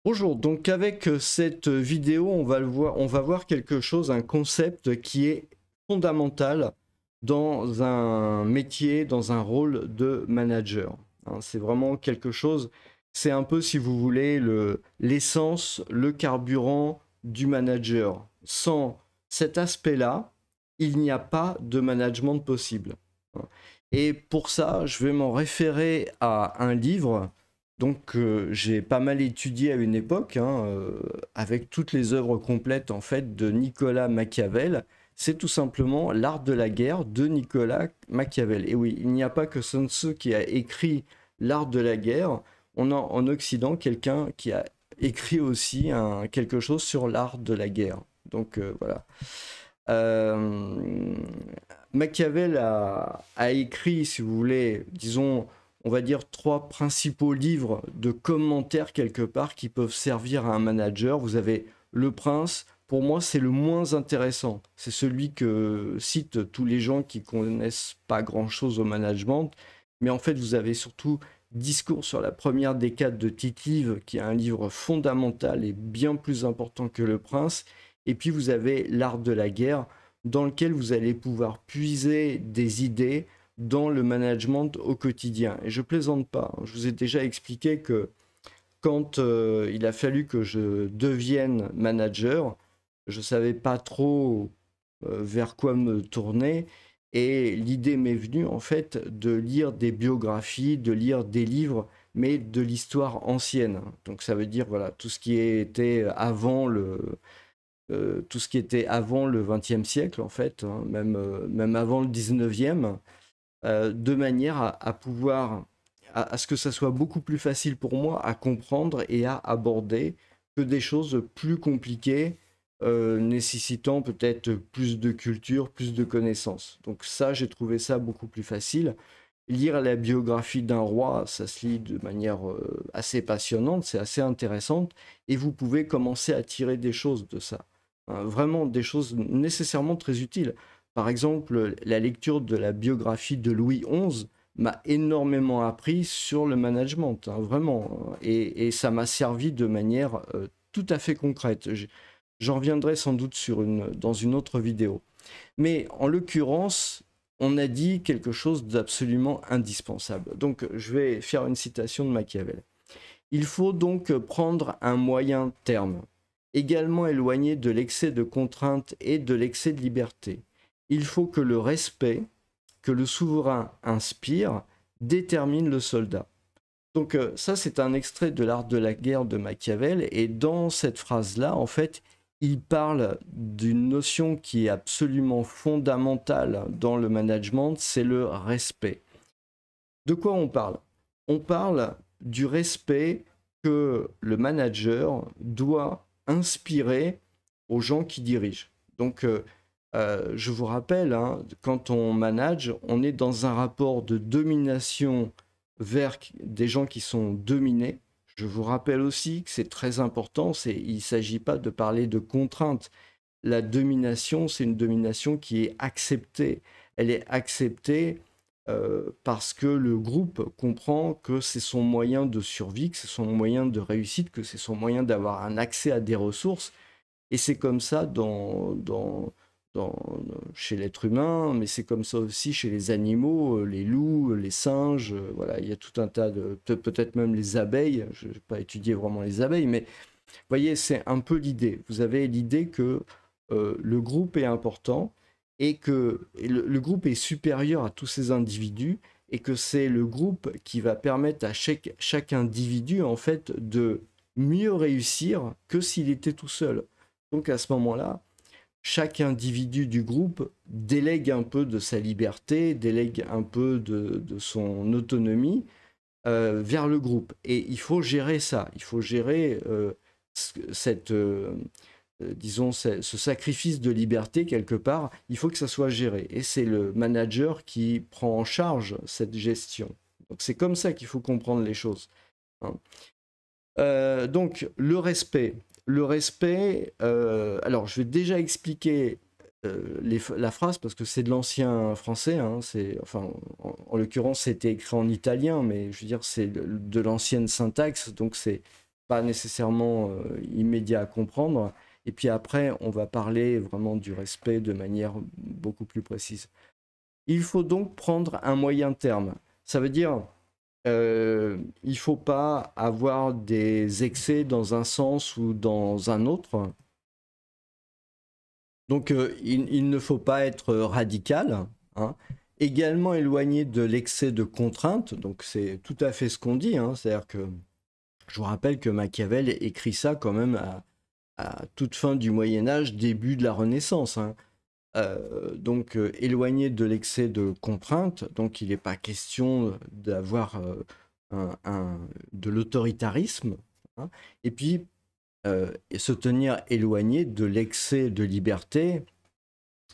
Bonjour, donc avec cette vidéo, on va voir quelque chose, un concept qui est fondamental dans un métier, dans un rôle de manager. Hein, c'est vraiment quelque chose, c'est un peu, si vous voulez, l'essence, le carburant du manager. Sans cet aspect-là, il n'y a pas de management possible. Hein. Et pour ça, je vais m'en référer à un livre donc j'ai pas mal étudié à une époque, hein, avec toutes les œuvres complètes en fait de Nicolas Machiavel. C'est tout simplement L'Art de la guerre de Nicolas Machiavel. Et oui, il n'y a pas que Sun Tzu qui a écrit L'Art de la guerre. On a en Occident quelqu'un qui a écrit aussi quelque chose sur l'art de la guerre. Donc voilà. Euh, Machiavel a écrit, si vous voulez, disons, on va dire trois principaux livres de commentaires quelque part qui peuvent servir à un manager. Vous avez Le Prince, pour moi c'est le moins intéressant. C'est celui que citent tous les gens qui connaissent pas grand-chose au management. Mais en fait vous avez surtout Discours sur la première décade de Tite-Live, qui est un livre fondamental et bien plus important que Le Prince. Et puis vous avez L'Art de la guerre, dans lequel vous allez pouvoir puiser des idées dans le management au quotidien. Et je plaisante pas. Je vous ai déjà expliqué que quand il a fallu que je devienne manager, je ne savais pas trop vers quoi me tourner. Et l'idée m'est venue en fait de lire des biographies, de lire des livres, mais de l'histoire ancienne. Donc ça veut dire voilà tout ce qui était avant tout ce qui était avant le XXe siècle, en fait, hein, même avant le XIXe, de manière à pouvoir, à ce que ça soit beaucoup plus facile pour moi à comprendre et à aborder que des choses plus compliquées, nécessitant peut-être plus de culture, plus de connaissances. Donc ça, j'ai trouvé ça beaucoup plus facile. Lire la biographie d'un roi, ça se lit de manière assez passionnante, c'est assez intéressante, et vous pouvez commencer à tirer des choses de ça. Hein, vraiment des choses nécessairement très utiles. Par exemple, la lecture de la biographie de Louis XI m'a énormément appris sur le management, hein, vraiment, et ça m'a servi de manière tout à fait concrète. J'en reviendrai sans doute dans une autre vidéo. Mais en l'occurrence, on a dit quelque chose d'absolument indispensable. Donc, je vais faire une citation de Machiavel. Il faut donc prendre un moyen terme, également éloigné de l'excès de contrainte et de l'excès de liberté. Il faut que le respect que le souverain inspire détermine le soldat. Donc ça, c'est un extrait de L'Art de la guerre de Machiavel, et dans cette phrase-là, en fait, il parle d'une notion qui est absolument fondamentale dans le management, c'est le respect. De quoi on parle? On parle du respect que le manager doit inspirer aux gens qui dirigent. Donc, je vous rappelle, hein, quand on manage, on est dans un rapport de domination vers des gens qui sont dominés. Je vous rappelle aussi que c'est très important, il ne s'agit pas de parler de contrainte. La domination, c'est une domination qui est acceptée. Elle est acceptée parce que le groupe comprend que c'est son moyen de survie, que c'est son moyen de réussite, que c'est son moyen d'avoir un accès à des ressources. Et c'est comme ça dans, chez l'être humain, mais c'est comme ça aussi chez les animaux, les loups, les singes, voilà, il y a tout un tas de, peut-être même les abeilles, je n'ai pas étudié vraiment les abeilles, mais vous voyez, c'est un peu l'idée. Vous avez l'idée que le groupe est important et que le groupe est supérieur à tous ces individus et que c'est le groupe qui va permettre à chaque individu en fait de mieux réussir que s'il était tout seul. Donc à ce moment-là, chaque individu du groupe délègue un peu de sa liberté, délègue un peu de son autonomie vers le groupe. Et il faut gérer ça, il faut gérer cette, disons, ce sacrifice de liberté quelque part, il faut que ça soit géré. Et c'est le manager qui prend en charge cette gestion. Donc c'est comme ça qu'il faut comprendre les choses. Hein. Donc le respect. Le respect, alors je vais déjà expliquer la phrase parce que c'est de l'ancien français, hein, enfin, en l'occurrence c'était écrit en italien, mais je veux dire c'est de l'ancienne syntaxe, donc c'est pas nécessairement immédiat à comprendre. Et puis après, on va parler vraiment du respect de manière beaucoup plus précise. Il faut donc prendre un moyen terme. Ça veut dire, il ne faut pas avoir des excès dans un sens ou dans un autre. Donc, il ne faut pas être radical, hein. Également éloigné de l'excès de contrainte. Donc, c'est tout à fait ce qu'on dit, hein. C'est-à-dire que je vous rappelle que Machiavel écrit ça quand même à toute fin du Moyen-Âge, début de la Renaissance, hein. Donc, éloigné de l'excès de contrainte. Donc, il n'est pas question d'avoir de l'autoritarisme, hein. Et puis, se tenir éloigné de l'excès de liberté.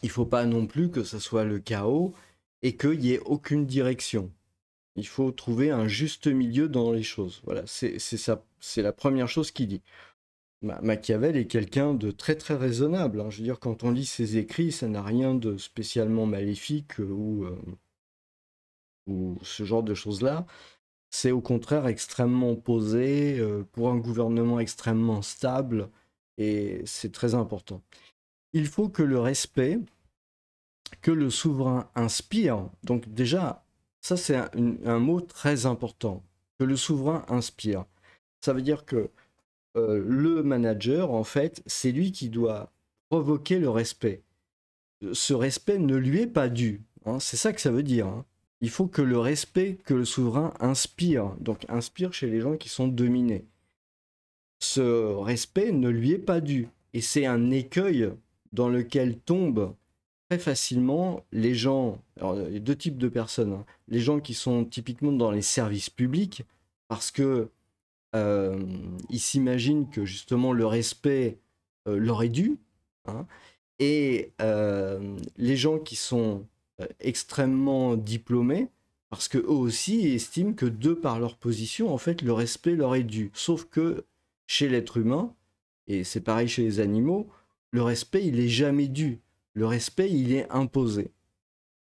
Il ne faut pas non plus que ce soit le chaos et qu'il n'y ait aucune direction. Il faut trouver un juste milieu dans les choses. Voilà, c'est la première chose qu'il dit. Machiavel est quelqu'un de très très raisonnable, hein. Je veux dire, quand on lit ses écrits, ça n'a rien de spécialement maléfique ou ce genre de choses-là. C'est au contraire extrêmement posé, pour un gouvernement extrêmement stable, et c'est très important. Il faut que le respect que le souverain inspire, donc déjà, ça c'est un mot très important, que le souverain inspire. Ça veut dire que le manager, en fait, c'est lui qui doit provoquer le respect. Ce respect ne lui est pas dû, hein, c'est ça que ça veut dire, hein. Il faut que le respect que le souverain inspire, donc inspire chez les gens qui sont dominés. Ce respect ne lui est pas dû. Et c'est un écueil dans lequel tombent très facilement les gens, alors il y a deux types de personnes, hein. Les gens qui sont typiquement dans les services publics, parce que ils s'imaginent que justement le respect leur est dû, hein. Et les gens qui sont extrêmement diplômés, parce qu'eux aussi estiment que de par leur position, en fait, le respect leur est dû. Sauf que chez l'être humain, et c'est pareil chez les animaux, le respect, il est jamais dû. Le respect, il est imposé.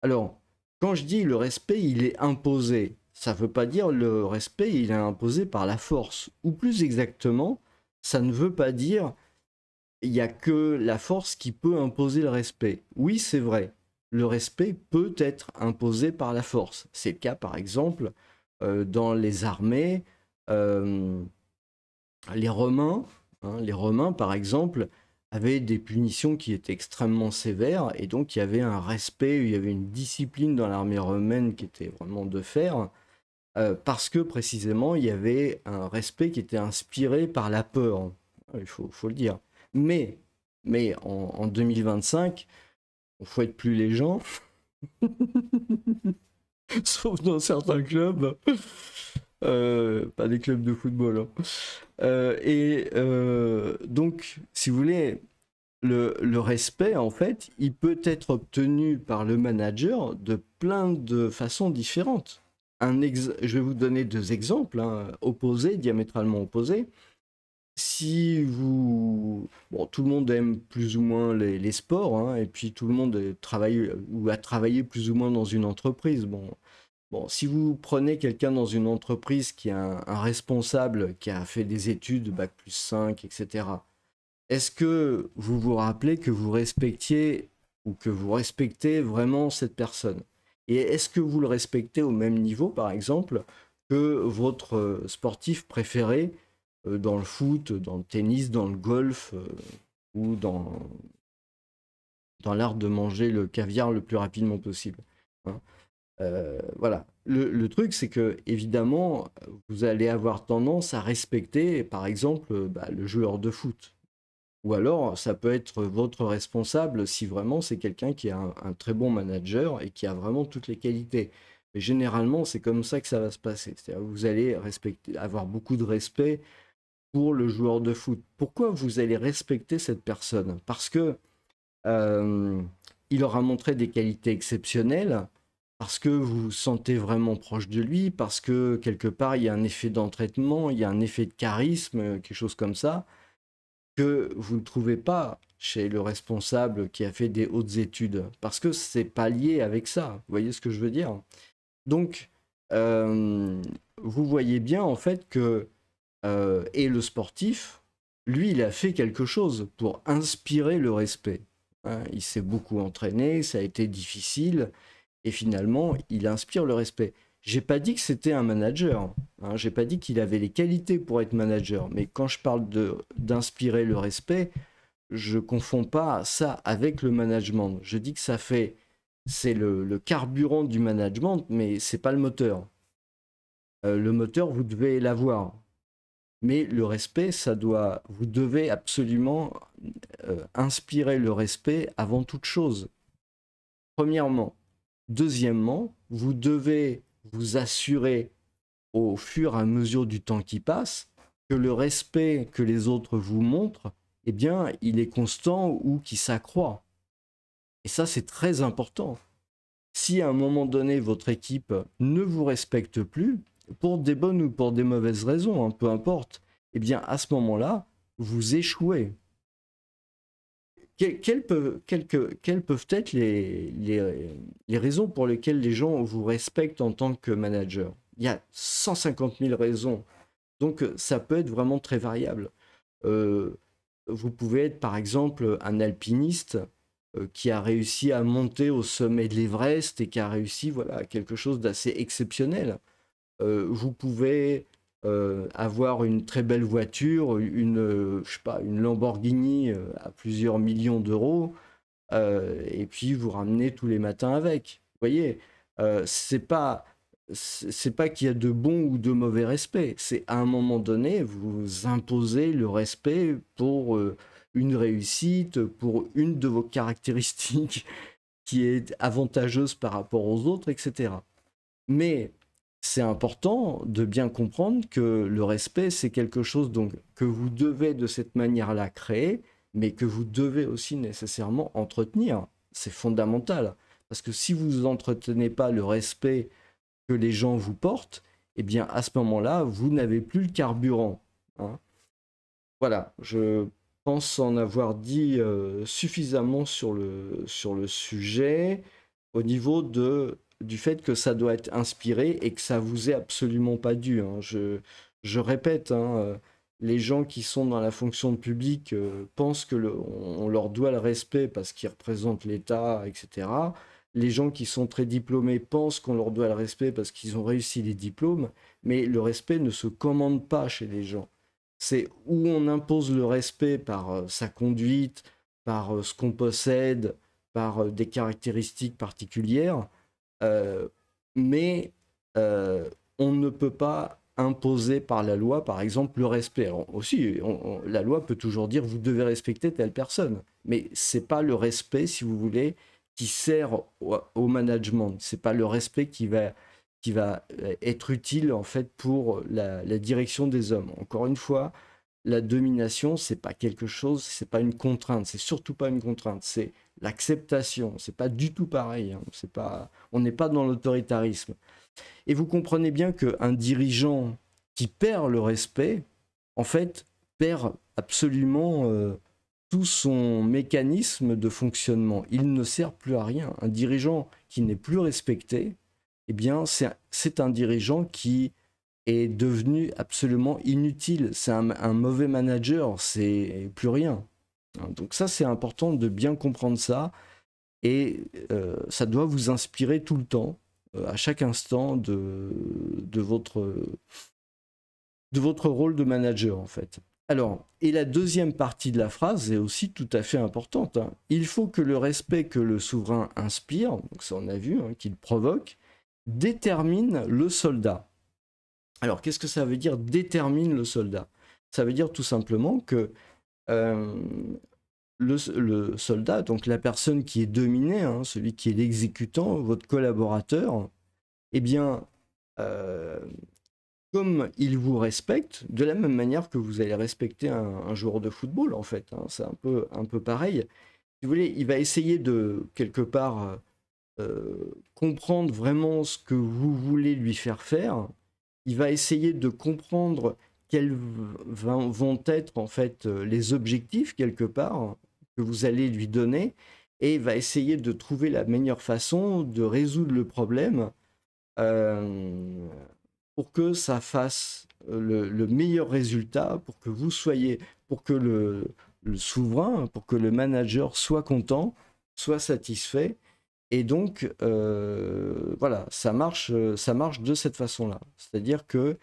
Alors, quand je dis le respect, il est imposé, ça ne veut pas dire le respect, il est imposé par la force. Ou plus exactement, ça ne veut pas dire il n'y a que la force qui peut imposer le respect. Oui, c'est vrai, le respect peut être imposé par la force. C'est le cas, par exemple, dans les armées. Les Romains, hein, les Romains, par exemple, avaient des punitions qui étaient extrêmement sévères, et donc il y avait un respect, il y avait une discipline dans l'armée romaine qui était vraiment de fer, parce que précisément, il y avait un respect qui était inspiré par la peur, il faut le dire. Mais en 2025, on ne fouette plus les gens, sauf dans certains clubs, pas des clubs de football, hein. Donc, si vous voulez, le respect, en fait, il peut être obtenu par le manager de plein de façons différentes. Je vais vous donner deux exemples, hein, opposés, diamétralement opposés. Si vous... Bon, tout le monde aime plus ou moins les sports, hein, et puis tout le monde travaille ou a travaillé plus ou moins dans une entreprise. Bon, si vous prenez quelqu'un dans une entreprise qui est un responsable qui a fait des études, bac+5, etc., est-ce que vous vous rappelez que vous respectiez ou que vous respectez vraiment cette personne? Et est-ce que vous le respectez au même niveau, par exemple, que votre sportif préféré dans le foot, dans le tennis, dans le golf ou dans l'art de manger le caviar le plus rapidement possible, hein? Voilà. Le truc, c'est que évidemment, vous allez avoir tendance à respecter, par exemple, le joueur de foot. Ou alors, ça peut être votre responsable si vraiment c'est quelqu'un qui est un très bon manager et qui a vraiment toutes les qualités. Mais généralement, c'est comme ça que ça va se passer. C'est-à-dire que vous allez avoir beaucoup de respect pour le joueur de foot. Pourquoi vous allez respecter cette personne? Parce que il aura montré des qualités exceptionnelles, parce que vous vous sentez vraiment proche de lui, parce que quelque part il y a un effet d'entraînement, il y a un effet de charisme, quelque chose comme ça, que vous ne trouvez pas chez le responsable qui a fait des hautes études, parce que c'est pas lié avec ça. Vous voyez ce que je veux dire? Donc, vous voyez bien en fait que Et le sportif, lui, il a fait quelque chose pour inspirer le respect. Hein, il s'est beaucoup entraîné, ça a été difficile, et finalement, il inspire le respect. J'ai pas dit que c'était un manager, hein, j'ai pas dit qu'il avait les qualités pour être manager, mais quand je parle d'inspirer le respect, je confonds pas ça avec le management. Je dis que c'est le carburant du management, mais c'est pas le moteur. Le moteur, vous devez l'avoir. Mais le respect, vous devez absolument inspirer le respect avant toute chose. Premièrement. Deuxièmement, vous devez vous assurer au fur et à mesure du temps qui passe que le respect que les autres vous montrent, eh bien, il est constant ou qu'il s'accroît. Et ça, c'est très important. Si à un moment donné, votre équipe ne vous respecte plus, pour des bonnes ou pour des mauvaises raisons, hein, peu importe, eh bien, à ce moment-là, vous échouez. Quelles peuvent être les raisons pour lesquelles les gens vous respectent en tant que manager? Il y a 150 000 raisons. Donc, ça peut être vraiment très variable. Vous pouvez être, par exemple, un alpiniste qui a réussi à monter au sommet de l'Everest et qui a réussi, voilà, quelque chose d'assez exceptionnel. Vous pouvez avoir une très belle voiture, je sais pas, une Lamborghini à plusieurs millions d'euros, et puis vous ramenez tous les matins avec. Vous voyez, c'est pas qu'il y a de bon ou de mauvais respect, c'est à un moment donné, vous imposez le respect pour une réussite, pour une de vos caractéristiques qui est avantageuse par rapport aux autres, etc. Mais c'est important de bien comprendre que le respect, c'est quelque chose donc, que vous devez de cette manière-là créer, mais que vous devez aussi nécessairement entretenir. C'est fondamental. Parce que si vous n'entretenez pas le respect que les gens vous portent, eh bien à ce moment-là, vous n'avez plus le carburant. Hein. Voilà, je pense en avoir dit suffisamment sur le sujet au niveau du fait que ça doit être inspiré et que ça vous est absolument pas dû. Hein. Je répète, hein, les gens qui sont dans la fonction publique pensent que on leur doit le respect parce qu'ils représentent l'État, etc. Les gens qui sont très diplômés pensent qu'on leur doit le respect parce qu'ils ont réussi les diplômes, mais le respect ne se commande pas chez les gens. C'est où on impose le respect par sa conduite, par ce qu'on possède, par des caractéristiques particulières, euh, mais on ne peut pas imposer par la loi, par exemple, le respect. Alors, aussi, la loi peut toujours dire vous devez respecter telle personne, mais c'est pas le respect, si vous voulez, qui sert au management. C'est pas le respect qui va être utile en fait pour la direction des hommes. Encore une fois, la domination, c'est pas quelque chose, c'est pas une contrainte, c'est surtout pas une contrainte, c'est l'acceptation. C'est pas du tout pareil. Hein. On n'est pas dans l'autoritarisme. Et vous comprenez bien qu'un dirigeant qui perd le respect, en fait, perd absolument tout son mécanisme de fonctionnement. Il ne sert plus à rien. Un dirigeant qui n'est plus respecté, eh bien, c'est un dirigeant qui est devenu absolument inutile. C'est un mauvais manager, c'est plus rien. Donc ça, c'est important de bien comprendre ça. Et ça doit vous inspirer tout le temps, à chaque instant de votre rôle de manager, en fait. Alors, et la deuxième partie de la phrase est aussi tout à fait importante. Hein. Il faut que le respect que le souverain inspire, donc ça on a vu, hein, qu'il provoque, détermine le soldat. Alors, qu'est-ce que ça veut dire détermine le soldat? Ça veut dire tout simplement que le soldat, donc la personne qui est dominée, hein, celui qui est l'exécutant, votre collaborateur, eh bien, comme il vous respecte, de la même manière que vous allez respecter un joueur de football, en fait, hein, c'est un peu pareil. Si vous voulez, il va essayer de, quelque part, comprendre vraiment ce que vous voulez lui faire faire. Il va essayer de comprendre quels vont être, en fait, les objectifs, quelque part, que vous allez lui donner, et il va essayer de trouver la meilleure façon de résoudre le problème pour que ça fasse le meilleur résultat pour que vous soyez, pour que le souverain, pour que le manager soit content, soit satisfait. Et donc, voilà, ça marche de cette façon-là. C'est-à-dire que,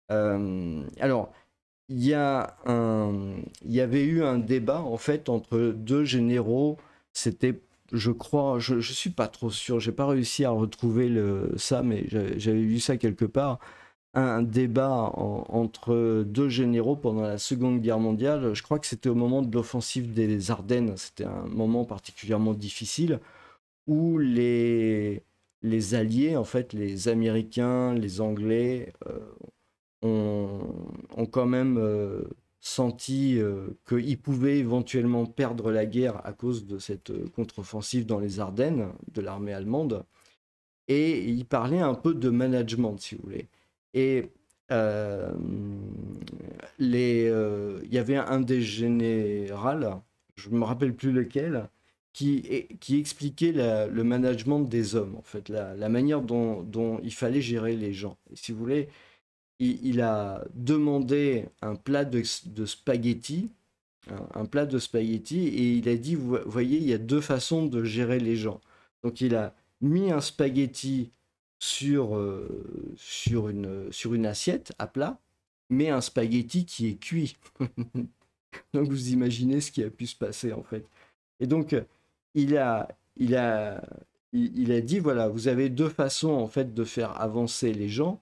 alors, il y avait eu un débat en fait entre deux généraux. C'était, je crois, je suis pas trop sûr, j'ai pas réussi à retrouver ça, mais j'avais vu ça quelque part. Un débat entre deux généraux pendant la Seconde Guerre mondiale. Je crois que c'était au moment de l'offensive des Ardennes. C'était un moment particulièrement difficile où les Alliés, en fait, les Américains, les Anglais, ont quand même senti qu'ils pouvaient éventuellement perdre la guerre à cause de cette contre-offensive dans les Ardennes de l'armée allemande. Et ils parlaient un peu de management, si vous voulez. Et euh, il y avait un des généraux, je ne me rappelle plus lequel, qui expliquait le management des hommes, en fait, la manière dont il fallait gérer les gens. Et si vous voulez, il a demandé un plat de spaghettis, un plat de spaghettis, et il a dit, vous voyez, il y a deux façons de gérer les gens. Donc il a mis un spaghetti sur une assiette à plat, mais un spaghetti qui est cuit. Donc vous imaginez ce qui a pu se passer en fait. Et donc il a, il a, il a dit, voilà, vous avez deux façons en fait de faire avancer les gens,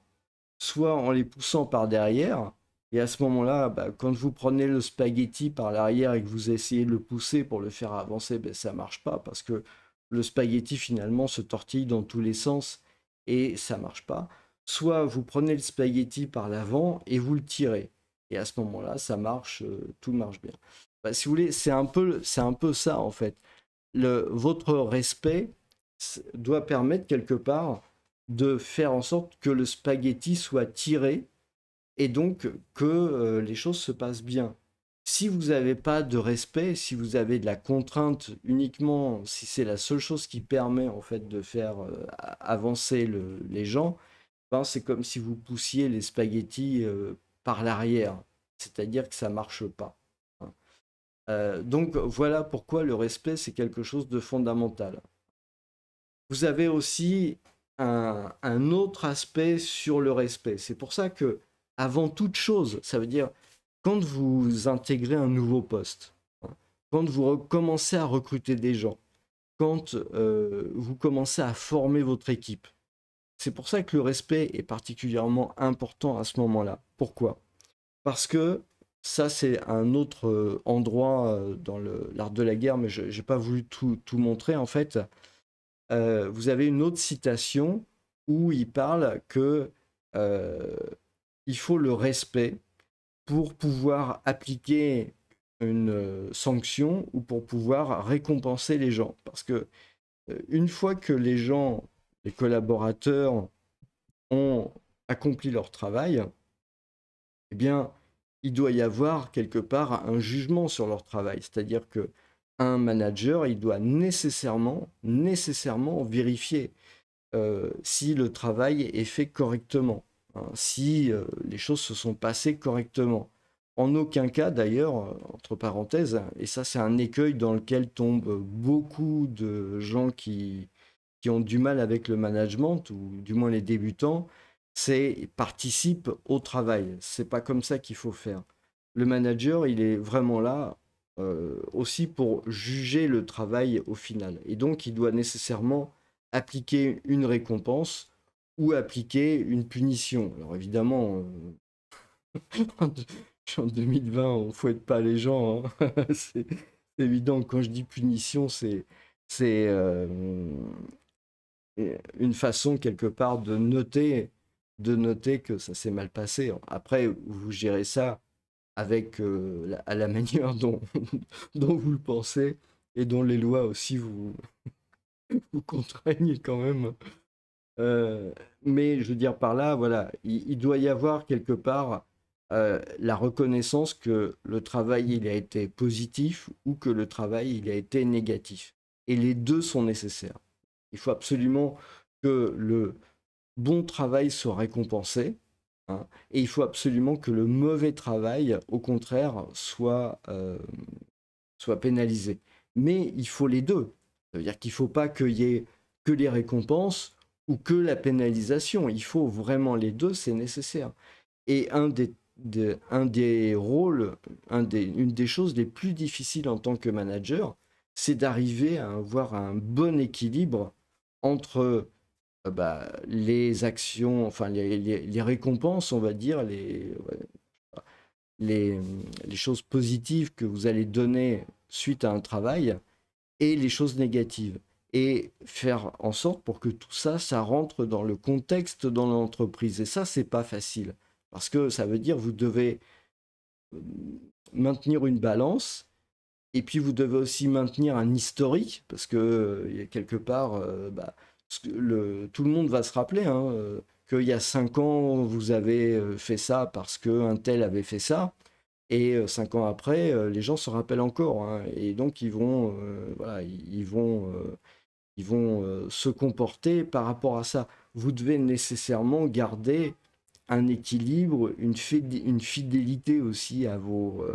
soit en les poussant par derrière, et à ce moment-là, bah, quand vous prenez le spaghetti par l'arrière et que vous essayez de le pousser pour le faire avancer, ben, ça ne marche pas parce que le spaghetti finalement se tortille dans tous les sens et ça ne marche pas. Soit vous prenez le spaghetti par l'avant et vous le tirez. Et à ce moment-là, ça marche, tout marche bien. Bah, si vous voulez, c'est un peu ça en fait. Votre respect doit permettre quelque part de faire en sorte que le spaghetti soit tiré et donc que les choses se passent bien. Si vous n'avez pas de respect, si vous avez de la contrainte uniquement, si c'est la seule chose qui permet en fait de faire avancer les gens, ben, c'est comme si vous poussiez les spaghettis par l'arrière, c'est-à-dire que ça marche pas. Hein. Donc voilà pourquoi le respect c'est quelque chose de fondamental. Vous avez aussi un autre aspect sur le respect. C'est pour ça que, avant toute chose, ça veut dire quand vous intégrez un nouveau poste, hein, quand vous commencez à recruter des gens, quand vous commencez à former votre équipe, c'est pour ça que le respect est particulièrement important à ce moment-là. Pourquoi? Parce que ça, c'est un autre endroit dans l'art de la guerre, mais je n'ai pas voulu tout montrer en fait. Vous avez une autre citation où il parle que il faut le respect pour pouvoir appliquer une sanction ou pour pouvoir récompenser les gens. Parce que une fois que les gens, les collaborateurs ont accompli leur travail, eh bien, il doit y avoir quelque part un jugement sur leur travail. C'est-à-dire que un manager, il doit nécessairement vérifier si le travail est fait correctement, hein, si les choses se sont passées correctement. En aucun cas, d'ailleurs, entre parenthèses, et ça c'est un écueil dans lequel tombent beaucoup de gens qui ont du mal avec le management, ou du moins les débutants, c'est participe au travail. C'est pas comme ça qu'il faut faire. Le manager, il est vraiment là aussi pour juger le travail au final. Et donc, il doit nécessairement appliquer une récompense ou appliquer une punition. Alors évidemment, en 2020, on ne fouette pas les gens. Hein. C'est évident. Quand je dis punition, c'est une façon quelque part de noter que ça s'est mal passé. Après, vous gérez ça avec à la manière dont vous le pensez et dont les lois aussi vous contraignent quand même. Euh, mais je veux dire par là, voilà, il doit y avoir quelque part la reconnaissance que le travail il a été positif ou que le travail il a été négatif. Et les deux sont nécessaires. Il faut absolument que le bon travail soit récompensé hein. Et il faut absolument que le mauvais travail, au contraire, soit pénalisé. Mais il faut les deux. Ça veut dire qu'il ne faut pas qu'il y ait que les récompenses ou que la pénalisation. Il faut vraiment les deux, c'est nécessaire. Et un des rôles, une des choses les plus difficiles en tant que manager, c'est d'arriver à avoir un bon équilibre entre les actions, enfin les récompenses, on va dire, les choses positives que vous allez donner suite à un travail et les choses négatives. Et faire en sorte pour que tout ça, ça rentre dans le contexte dans l'entreprise. Et ça, c'est pas facile. Parce que ça veut dire que vous devez maintenir une balance et puis vous devez aussi maintenir un historique parce que quelque part, tout le monde va se rappeler hein, qu'il y a 5 ans, vous avez fait ça parce qu'un tel avait fait ça. Et 5 ans après, les gens se rappellent encore. Hein, et donc, voilà, ils vont se comporter par rapport à ça. Vous devez nécessairement garder un équilibre, une fidélité aussi à vos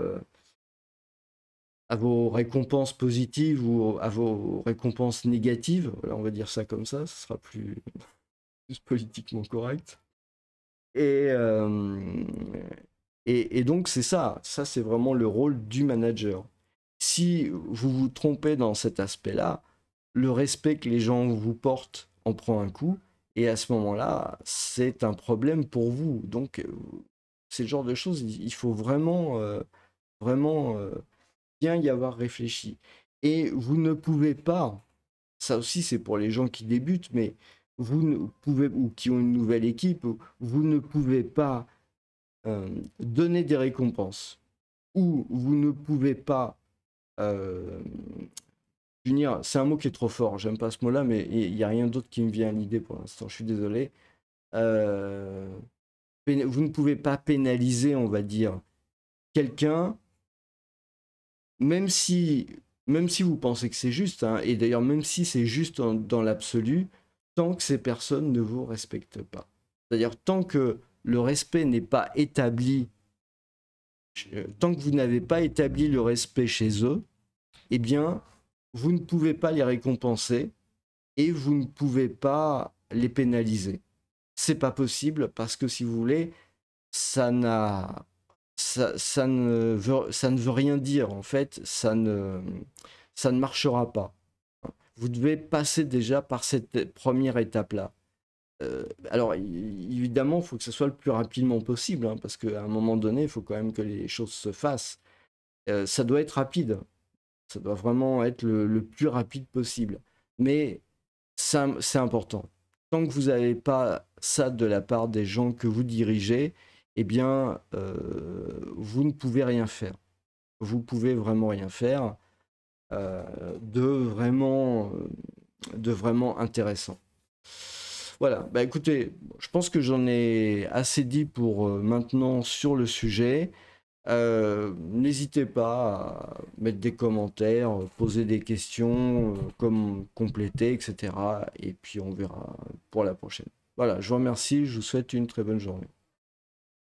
récompenses positives ou à vos récompenses négatives. Voilà, on va dire ça comme ça, ce sera plus politiquement correct. Et donc c'est ça c'est vraiment le rôle du manager. Si vous vous trompez dans cet aspect-là, le respect que les gens vous portent en prend un coup, et à ce moment-là, c'est un problème pour vous. Donc c'est le genre de choses, il faut vraiment bien y avoir réfléchi. Et vous ne pouvez pas, ça aussi c'est pour les gens qui débutent, mais vous ne pouvez, ou qui ont une nouvelle équipe, vous ne pouvez pas donner des récompenses, ou vous ne pouvez pas punir, c'est un mot qui est trop fort, j'aime pas ce mot-là, mais il n'y a rien d'autre qui me vient à l'idée pour l'instant, je suis désolé. Vous ne pouvez pas pénaliser, on va dire, quelqu'un, même si vous pensez que c'est juste, hein, et d'ailleurs même si c'est juste dans l'absolu, tant que ces personnes ne vous respectent pas. C'est-à-dire tant que le respect n'est pas établi, tant que vous n'avez pas établi le respect chez eux, eh bien, vous ne pouvez pas les récompenser et vous ne pouvez pas les pénaliser. C'est pas possible parce que si vous voulez, ça ne veut rien dire en fait, ça ne marchera pas. Vous devez passer déjà par cette première étape-là. Alors évidemment, il faut que ce soit le plus rapidement possible, hein, parce qu'à un moment donné, il faut quand même que les choses se fassent. Ça doit être rapide, ça doit vraiment être le plus rapide possible. Mais c'est important. Tant que vous n'avez pas ça de la part des gens que vous dirigez, eh bien, vous ne pouvez rien faire. Vous pouvez vraiment rien faire de vraiment intéressant. Voilà, bah écoutez, je pense que j'en ai assez dit pour maintenant sur le sujet. N'hésitez pas à mettre des commentaires, poser des questions, comme compléter, etc. Et puis on verra pour la prochaine. Voilà, je vous remercie, je vous souhaite une très bonne journée.